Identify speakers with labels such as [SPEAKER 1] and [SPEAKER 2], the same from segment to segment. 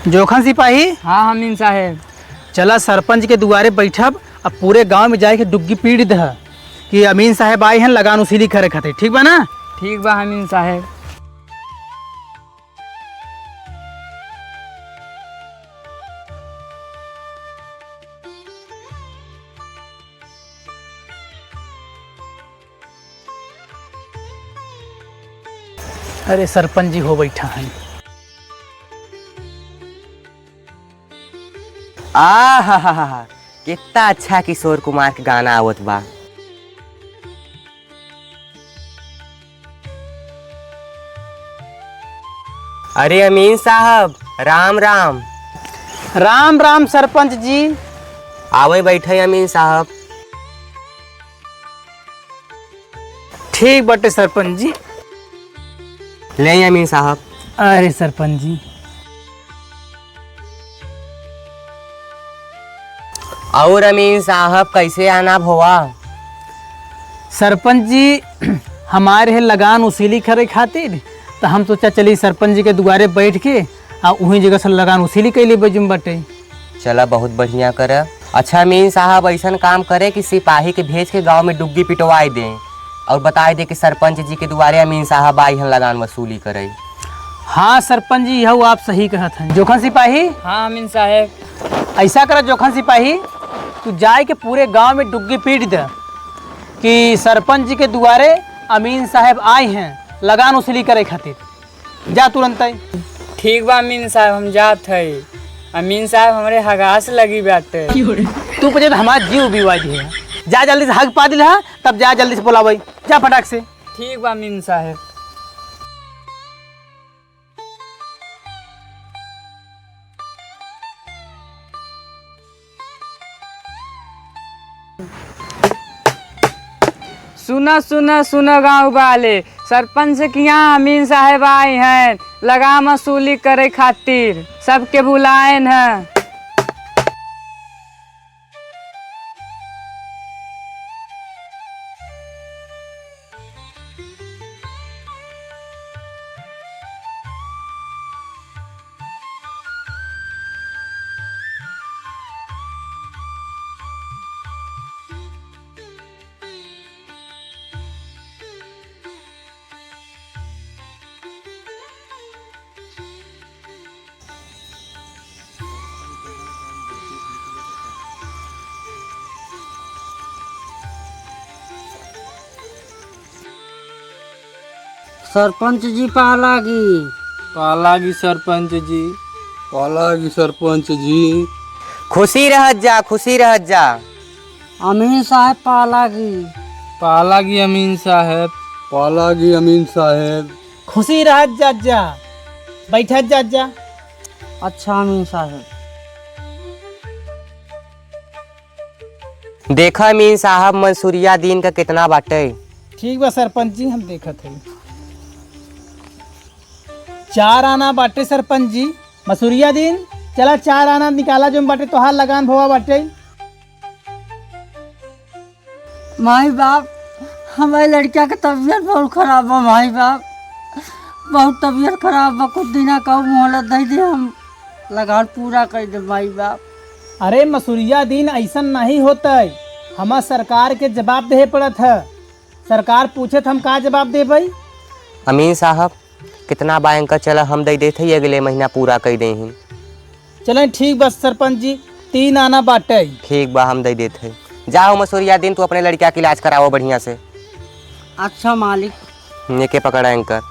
[SPEAKER 1] जोखन सिपाही।
[SPEAKER 2] हाँ अमीन साहेब।
[SPEAKER 1] चला सरपंच के दुआरे बैठब अब पूरे गांव में जाके डुग्गी पीट दह कि अमीन साहेब आए हैं लगान वसूली करे खातिर। ठीक बा ना?
[SPEAKER 2] ठीक बा अमीन साहेब।
[SPEAKER 1] अरे सरपंच जी हो बैठा है।
[SPEAKER 3] आ कितना अच्छा किशोर कुमार के गाना आवत बा। अरे अमीन साहब राम राम।
[SPEAKER 1] राम राम सरपंच जी।
[SPEAKER 3] आवे बैठे अमीन साहब।
[SPEAKER 1] ठीक बटे सरपंच जी।
[SPEAKER 3] ले अमीन साहब।
[SPEAKER 1] अरे सरपंच जी।
[SPEAKER 3] और अमीन साहब कैसे आना भवा?
[SPEAKER 1] सरपंच जी हमारे है लगान वसूली करे खातिर तो हम सोचा चली सरपंच जी के दुआरे बैठ के वही जगह से लगान वसूली कैले बजुम बटे।
[SPEAKER 3] चला बहुत बढ़िया कर। अच्छा अमीन साहब ऐसा काम करे कि सिपाही के भेज के गांव में डुग्गी पिटवाई दें और बताए दे कि सरपंच जी के दुआरे अमीन साहब आई हैं लगान वसूली करे।
[SPEAKER 1] हाँ सरपंच जी यह आप सही कहत हैं। जोखन सिपाही।
[SPEAKER 2] हाँ अमीन साहेब।
[SPEAKER 1] ऐसा करा जोखन सिपाही तू जाए के पूरे गांव में डुग्गी पीट दे कि सरपंच जी के दुआरे अमीन साहब आए हैं लगान वसूली करे खातिर। जा तुरंत।
[SPEAKER 2] ठीक बा अमीन साहब हम जात है। अमीन साहब हमारे हगास लगी बाटे।
[SPEAKER 1] तू पचे हमारा जीव बीवा दी है। जा जल्दी से हग पा दिल है तब जा जल्दी से बोलावई। जा फटाक से।
[SPEAKER 2] ठीक बा अमीन साहब। सुना सुना सुना गाँव वाले, सरपंच के यहाँ अमीन साहब आए हैं लगान वसूली करे खातिर। सबके बुलाए हैं।
[SPEAKER 4] सरपंच जी पालागी।
[SPEAKER 2] पालागी सरपंच जी।
[SPEAKER 5] पालागी सरपंच जी।
[SPEAKER 3] खुशी रहत जा, खुशी रहत जा।
[SPEAKER 4] अमीन साहब पालागी।
[SPEAKER 2] पालागी अमीन साहब।
[SPEAKER 5] पालागी अमीन साहेब।
[SPEAKER 1] खुशी रहत जा जा। बैठत जा जा।
[SPEAKER 4] अच्छा अमीन साहब।
[SPEAKER 3] देखा अमीन साहब मंसूरिया दिन का कितना बाटे।
[SPEAKER 1] ठीक बा सरपंच जी हम देखत है। 4 आना बाटे सरपंच जी। मसूरिया दिन चला 4 आना निकाला जो बाटे तोहार लगान भवा बाटे।
[SPEAKER 4] माई बाप हमारी लड़किया के तबीयत बहुत खराब है। माई बाप बहुत तबीयत खराब है। कुछ दिन का मोहलत दे दे हम लगान पूरा कर दे। माई बाप
[SPEAKER 1] अरे मसूरिया दिन ऐसा नहीं होता है। हमार सरकार के जवाब दे पड़त है। सरकार पूछे हम का जवाब दे भाई।
[SPEAKER 3] अमीन साहब कितना बैंक का चला हम दे देते अगले महीना पूरा कर दे।
[SPEAKER 1] चलें ठीक बस सरपंच जी 3 आना बाटे।
[SPEAKER 3] ठीक बा हम दे देते। जाओ मसूरिया दिन तू अपने लड़किया का इलाज कराओ बढ़िया से।
[SPEAKER 4] अच्छा मालिक।
[SPEAKER 3] नेके पकड़ा एंकर।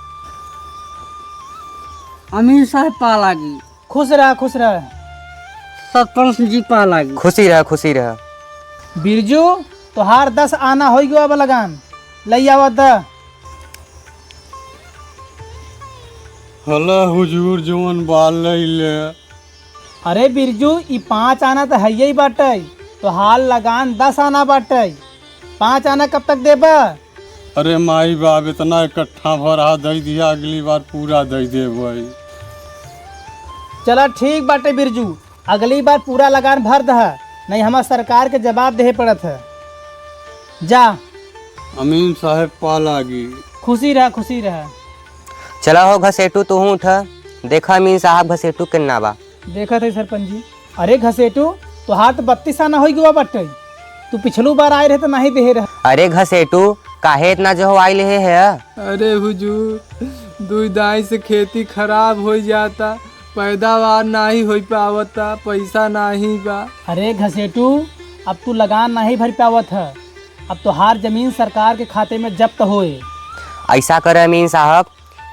[SPEAKER 4] अमीन साहब पालागी।
[SPEAKER 1] खुश रह खुश रह।
[SPEAKER 4] सरपंच जी पालागी।
[SPEAKER 3] खुशी रह खुशी रह।
[SPEAKER 1] बिरजू तोहार 10 आना हो गया अब लगान लई आवा द।
[SPEAKER 5] हला हुजूर जवन बाल ले।
[SPEAKER 1] अरे बिरजू ई 5 आना तो है ही बाटे। तो हाल लगान 10 आना बाटे। 5 आना कब तक देबा?
[SPEAKER 5] अरे माई बाप इतना इकट्ठा भरा दे दिया अगली बार पूरा दे दे भाई।
[SPEAKER 1] चला ठीक बाटे बिरजू अगली बार पूरा लगान भर दह नहीं हमार सरकार के जवाब दे पड़त है। जा
[SPEAKER 5] अमीन साहब पालागी।
[SPEAKER 1] खुशी रह खुशी रह।
[SPEAKER 3] चला हो घसेटू तू उठ। देखा अमीन साहब घसेटू किन्ना बा।
[SPEAKER 1] देखा थे सरपंच जी। अरे घसेटू तो हाथ 32 आना हो गया बटे, तू पिछलू बार आए रहे तो नहीं दे रहे।
[SPEAKER 3] अरे घसेटू काहे इतना जो आई ले है?
[SPEAKER 6] अरे हुजूर, दुई दाई से खेती खराब हो जाता, पैदावार नहीं हो पावता, पैसा नहीं बा।
[SPEAKER 1] अरे घसेटू अब तू लगान नहीं भर पावत है, अब तो हर जमीन सरकार के खाते में जब्त होए।
[SPEAKER 3] ऐसा कर अमीन साहब,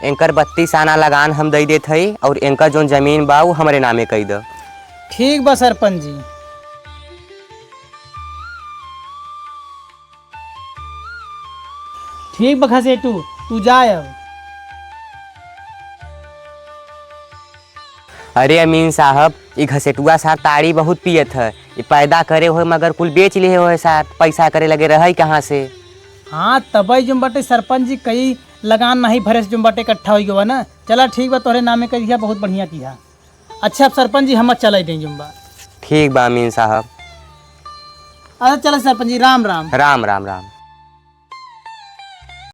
[SPEAKER 3] इनकर 32 आना लगान हम दे देते हई और इनका जो जमीन बा वो हमारे नामे कही दो।
[SPEAKER 1] ठीक बा सरपंच जी। ठीक बा घसेटू, तू जाए अब।
[SPEAKER 3] अरे अमीन साहब, ये घसेटुआ साथ ताड़ी बहुत पियत है, ये पैदा करे हो मगर कुल बेच लिए हो साथ, पैसा करे लगे रहे कहाँ से?
[SPEAKER 1] हाँ तबई जुम बटे सरपंच जी कई लगान नहीं भरे से जुम बटे इकट्ठा हो गया ना। चला ठीक बा, तोहरे नामे कर दिया, बहुत बढ़िया किया। अच्छा अब सरपंच जी हम चल दें जुम्बा।
[SPEAKER 3] ठीक बा अमीन साहब।
[SPEAKER 1] अच्छा चलो सरपंच जी, राम राम।
[SPEAKER 3] राम राम राम।